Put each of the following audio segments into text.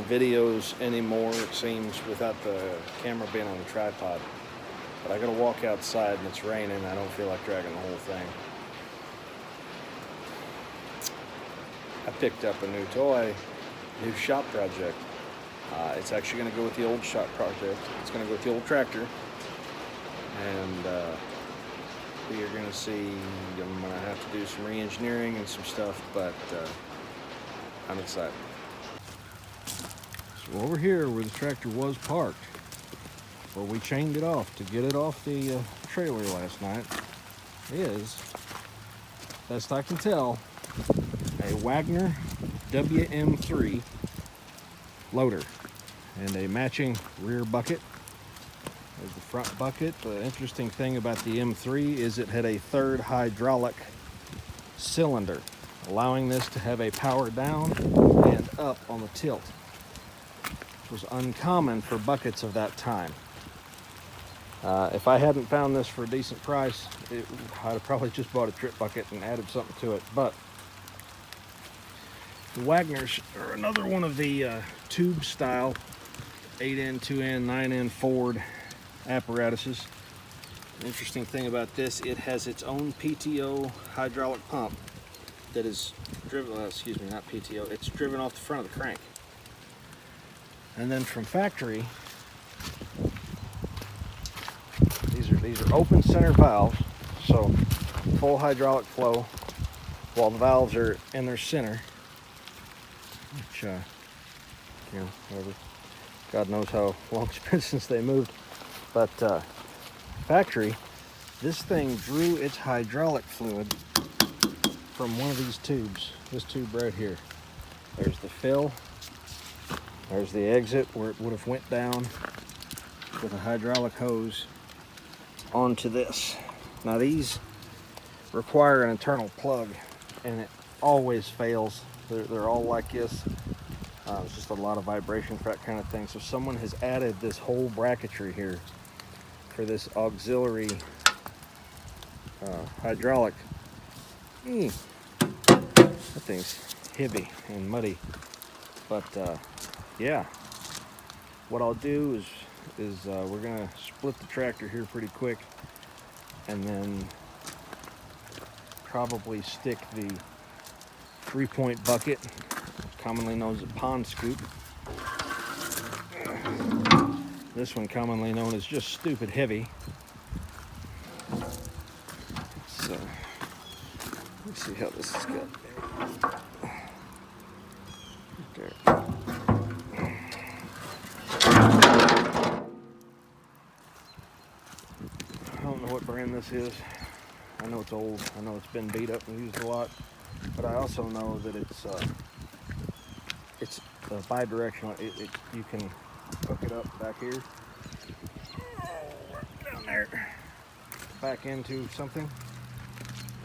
videos anymore, it seems, without the camera being on the tripod. But I gotta walk outside and it's raining. I don't feel like dragging the whole thing. I picked up a new toy, new shop project. It's actually gonna go with the old shop project. It's gonna go with the old tractor. And we are gonna see, I'm gonna have to do some re-engineering and some stuff, but I'm excited. So over here where the tractor was parked, where we chained it off to get it off the trailer last night, is, best I can tell, a Wagner WM3 loader and a matching rear bucket. There's the front bucket. The interesting thing about the M3 is it had a third hydraulic cylinder, allowing this to have a power down and up on the tilt, which was uncommon for buckets of that time. If I hadn't found this for a decent price, I'd have probably just bought a trip bucket and added something to it. But the Wagners are another one of the tube style 8N, 2N, 9N Ford apparatuses. The interesting thing about this, it has its own PTO hydraulic pump that is driven, excuse me, not PTO, it's driven off the front of the crank. And then from factory, these are open center valves, so full hydraulic flow while the valves are in their center, which, you know, whatever. God knows how long it's been since they moved. But factory, this thing drew its hydraulic fluid from one of these tubes, this tube right here. There's the fill, there's the exit where it would have went down with a hydraulic hose onto this. Now these require an internal plug and it always fails. They're all like this. It's just a lot of vibration for that kind of thing. So someone has added this whole bracketry here for this auxiliary hydraulic. That thing's heavy and muddy. But yeah, what I'll do is we're gonna split the tractor here pretty quick and then probably stick the 3-point bucket, commonly known as a pond scoop. This one commonly known as just stupid heavy. So let's see how this is going. There. I don't know what brand this is. I know it's old. I know it's been beat up and used a lot. But I also know that it's bi-directional. You can hook it up back here, down there, back into something,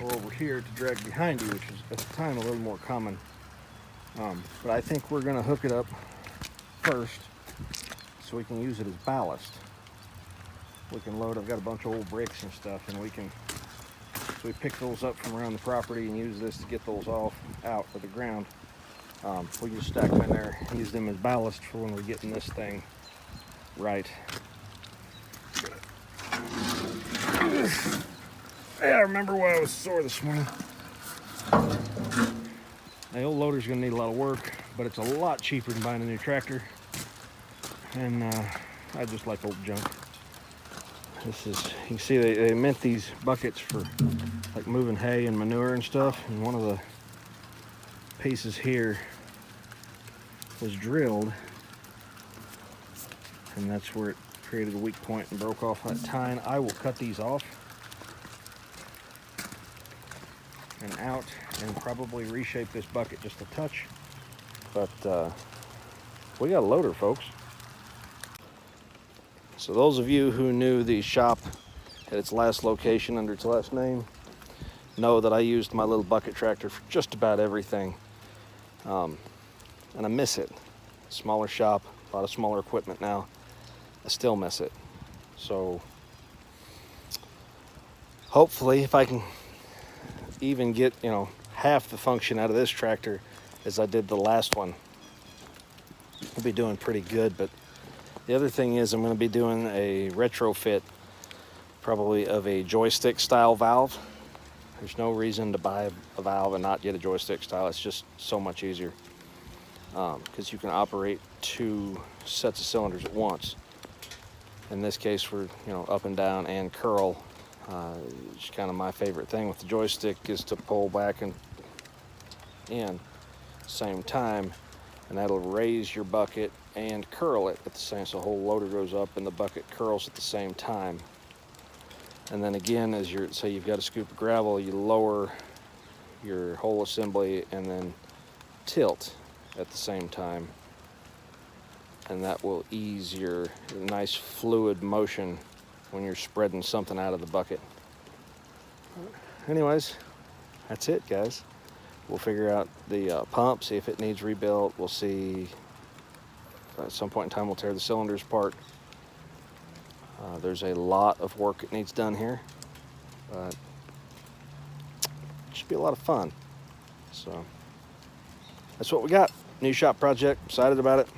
or over here to drag behind you, which is at the time a little more common. But I think we're going to hook it up first so we can use it as ballast. We can load, I've got a bunch of old bricks and stuff, and so we pick those up from around the property and use this to get those out of the ground. We just stack them in there and use them as ballast for when we're getting this thing right. Yeah, I remember why I was sore this morning. The old loader's gonna need a lot of work, but it's a lot cheaper than buying a new tractor. And I just like old junk. This is, you can see they meant these buckets for like moving hay and manure and stuff. And one of the pieces here was drilled, and that's where it created a weak point and broke off that tine. I will cut these off and out and probably reshape this bucket just a touch. But we got a loader, folks. So those of you who knew the shop at its last location under its last name know that I used my little bucket tractor for just about everything. And I miss it. Smaller shop, a lot of smaller equipment now. I still miss it. So hopefully if I can even get, you know, half the function out of this tractor as I did the last one, we'll be doing pretty good. But the other thing is I'm going to be doing a retrofit, probably of a joystick style valve. There's no reason to buy a valve and not get a joystick style. It's just so much easier because you can operate 2 sets of cylinders at once. In this case, we're up and down and curl. It's kind of my favorite thing with the joystick is to pull back and in same time, and that'll raise your bucket and curl it at the same. So the whole loader goes up and the bucket curls at the same time. And then again, as say you've got a scoop of gravel, you lower your whole assembly and then tilt at the same time, and that will ease your nice fluid motion when you're spreading something out of the bucket. Anyways, that's it, guys. We'll figure out the pump, see if it needs rebuilt. We'll see, at some point in time, we'll tear the cylinders apart. There's a lot of work that needs done here, but it should be a lot of fun. So that's what we got. New shop project, excited about it.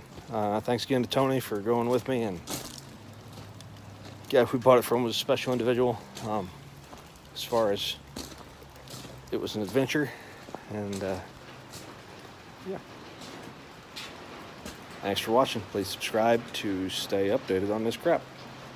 Thanks again to Tony for going with me, and guy we bought it from was a special individual. As far as it was an adventure, and yeah. Thanks for watching. Please subscribe to stay updated on this crap.